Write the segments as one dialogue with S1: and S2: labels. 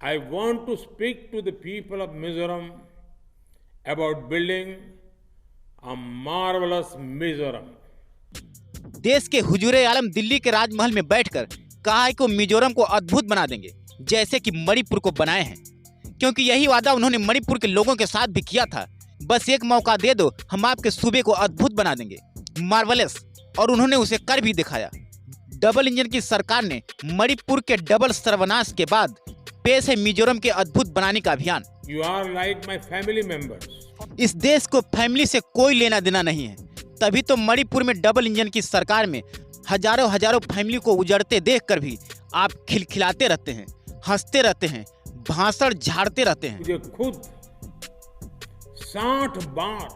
S1: I want to speak to the people of Mizoram about building a marvelous Mizoram.
S2: देश के हुजूरे आलम दिल्ली के राजमहल में बैठकर कहा है कि मिजोरम को अद्भुत बना देंगे, जैसे कि मणिपुर को बनाए हैं, क्योंकि यही वादा उन्होंने मणिपुर के लोगों के साथ भी किया था। बस एक मौका दे दो, हम आपके सूबे को अद्भुत बना देंगे, मार्वलस। और उन्होंने उसे कर भी दिखाया। डबल इंजन की सरकार ने मणिपुर के डबल सर्वनाश के बाद पेश है मिजोरम के अद्भुत बनाने का अभियान।
S1: You are like my family members.
S2: इस देश को फैमिली से कोई लेना देना नहीं है, तभी तो मणिपुर में डबल इंजन की सरकार में हजारों फैमिली को उजड़ते देखकर भी आप खिलखिलाते रहते हैं, हंसते रहते हैं, भाषण झाड़ते रहते हैं।
S1: मुझे खुद 60 बार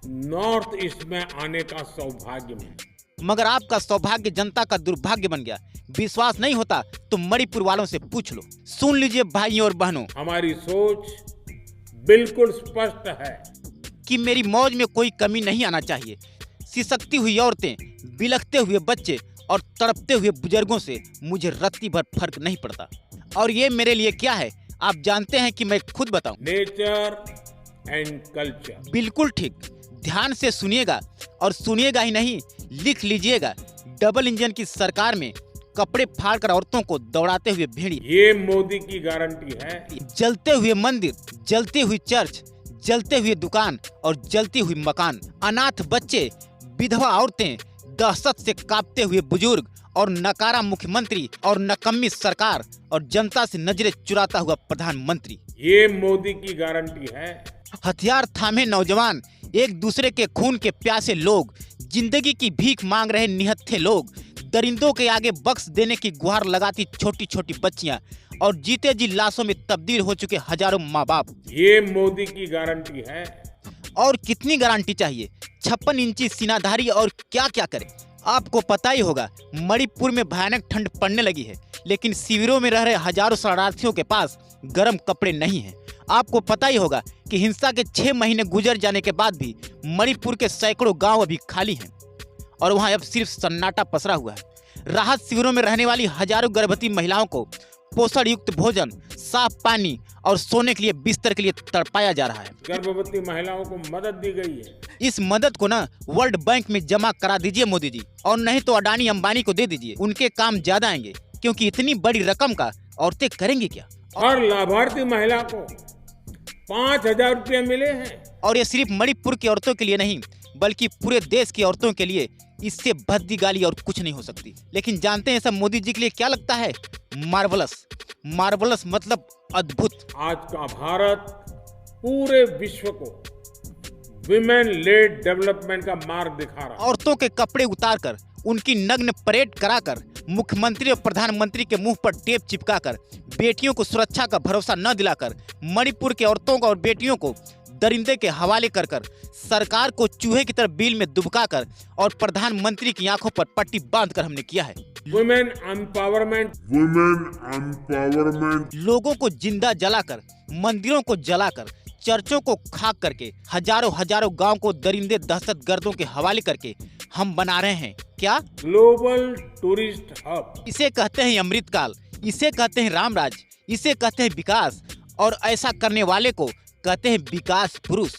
S1: नॉर्थ ईस्ट में आने का सौभाग्य मिला,
S2: मगर आपका सौभाग्य जनता का दुर्भाग्य बन गया। विश्वास नहीं होता तो मणिपुर वालों से पूछ लो। सुन लीजिए भाइयों और बहनों,
S1: हमारी सोच बिल्कुल स्पष्ट है
S2: कि मेरी मौज में कोई कमी नहीं आना चाहिए। सिसकती हुई औरतें, बिलखते हुए बच्चे और तड़पते हुए बुजुर्गों से मुझे रत्ती भर फर्क नहीं पड़ता। और ये मेरे लिए क्या है आप जानते हैं कि मैं खुद बताऊं।
S1: Nature and culture.
S2: बिल्कुल ठीक, ध्यान से सुनिएगा और सुनिएगा ही नहीं, लिख लीजिएगा। डबल इंजन की सरकार में कपड़े फाड़कर औरतों को दौड़ाते हुए भेड़िए,
S1: ये मोदी की गारंटी है।
S2: जलते हुए मंदिर, जलती हुई चर्च, जलते हुए दुकान और जलती हुई मकान, अनाथ बच्चे, विधवा औरतें, दहशत से कांपते हुए बुजुर्ग और नकारा मुख्यमंत्री और नकम्मी सरकार और जनता से नजरें चुराता हुआ प्रधानमंत्री।
S1: ये मोदी की गारंटी है।
S2: हथियार थामे नौजवान, एक दूसरे के खून के प्यासे लोग, जिंदगी की भीख मांग रहे निहत्थे लोग, दरिंदों के आगे बख्श देने की गुहार लगाती छोटी छोटी बच्चियां और जीते जी लाशों में तब्दील हो चुके हजारों माँ बाप।
S1: ये मोदी की गारंटी है।
S2: और कितनी गारंटी चाहिए? 56 इंची सीनाधारी और क्या क्या करे। आपको पता ही होगा मणिपुर में भयानक ठंड पड़ने लगी है, लेकिन शिविरों में रह रहे हजारों शरणार्थियों के पास गर्म कपड़े नहीं हैं। आपको पता ही होगा कि हिंसा के 6 महीने गुजर जाने के बाद भी मणिपुर के सैकड़ों गांव अभी खाली हैं और वहां अब सिर्फ सन्नाटा पसरा हुआ है। राहत शिविरों में रहने वाली हजारों गर्भवती महिलाओं को पोषण युक्त भोजन, साफ पानी और सोने के लिए बिस्तर के लिए तड़पाया जा रहा है।
S1: गर्भवती महिलाओं को मदद दी गई है।
S2: इस मदद को ना वर्ल्ड बैंक में जमा करा दीजिए मोदी जी, और नहीं तो अडानी अंबानी को दे दीजिए, उनके काम ज्यादा आएंगे, क्योंकि इतनी बड़ी रकम का औरतें करेंगी क्या।
S1: और लाभार्थी महिला को 5,000 रुपये मिले हैं।
S2: और ये सिर्फ मणिपुर की औरतों के लिए नहीं, बल्कि पूरे देश की औरतों के लिए इससे भद्दी गाली और कुछ नहीं हो सकती। लेकिन जानते हैं सब मोदी जी के लिए क्या लगता है? मार्वलस। मार्वलस मतलब अद्भुत।
S1: आज का भारत पूरे विश्व को विमेन लेड डेवलपमेंट का मार्ग दिखा रहा है।
S2: औरतों के कपड़े उतारकर, उनकी नग्न परेड कराकर, मुख्यमंत्री और प्रधानमंत्री के मुंह पर टेप चिपकाकर, बेटियों को सुरक्षा का भरोसा न दिलाकर, मणिपुर के औरतों को और बेटियों को दरिंदे के हवाले कर सरकार को चूहे की तरह बिल में दुबकाकर और प्रधानमंत्री की आंखों पर पट्टी बांधकर हमने किया है।
S1: Women empowerment.
S2: लोगों को जिंदा जलाकर, मंदिरों को जलाकर, चर्चों को खाक करके, हजारों गांव को दरिंदे दहशतगर्दों के हवाले करके हम बना रहे हैं क्या?
S1: Global tourist hub.
S2: इसे कहते हैं अमृतकाल, इसे कहते हैं रामराज, इसे कहते हैं विकास, और ऐसा करने वाले को कहते हैं विकास पुरुष।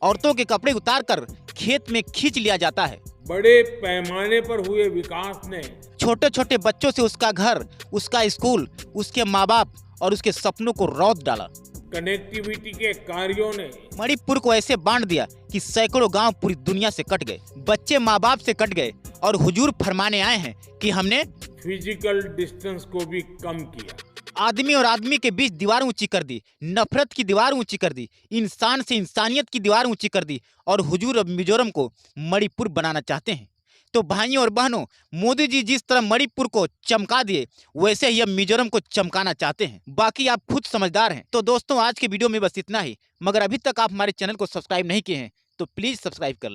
S2: औरतों के कपड़े उतारकर खेत में खींच लिया जाता है।
S1: बड़े पैमाने पर हुए विकास ने
S2: छोटे छोटे बच्चों से उसका घर, उसका स्कूल, उसके माँ बाप और उसके सपनों को रौंद डाला।
S1: कनेक्टिविटी के कार्यों ने
S2: मणिपुर को ऐसे बांट दिया कि सैकड़ों गांव पूरी दुनिया से कट गए, बच्चे माँ बाप से कट गए, और हुजूर फरमाने आए हैं कि हमने
S1: फिजिकल डिस्टेंस को भी कम किया।
S2: आदमी और आदमी के बीच दीवार ऊंची कर दी, नफरत की दीवार ऊंची कर दी, इंसान से इंसानियत की दीवार ऊंची कर दी, और हुजूर अब मिजोरम को मणिपुर बनाना चाहते हैं। तो भाइयों और बहनों, मोदी जी जिस तरह मणिपुर को चमका दिए, वैसे ही अब मिजोरम को चमकाना चाहते हैं। बाकी आप खुद समझदार हैं। तो दोस्तों, आज के वीडियो में बस इतना ही, मगर अभी तक आप हमारे चैनल को सब्सक्राइब नहीं किए हैं तो प्लीज सब्सक्राइब कर लें।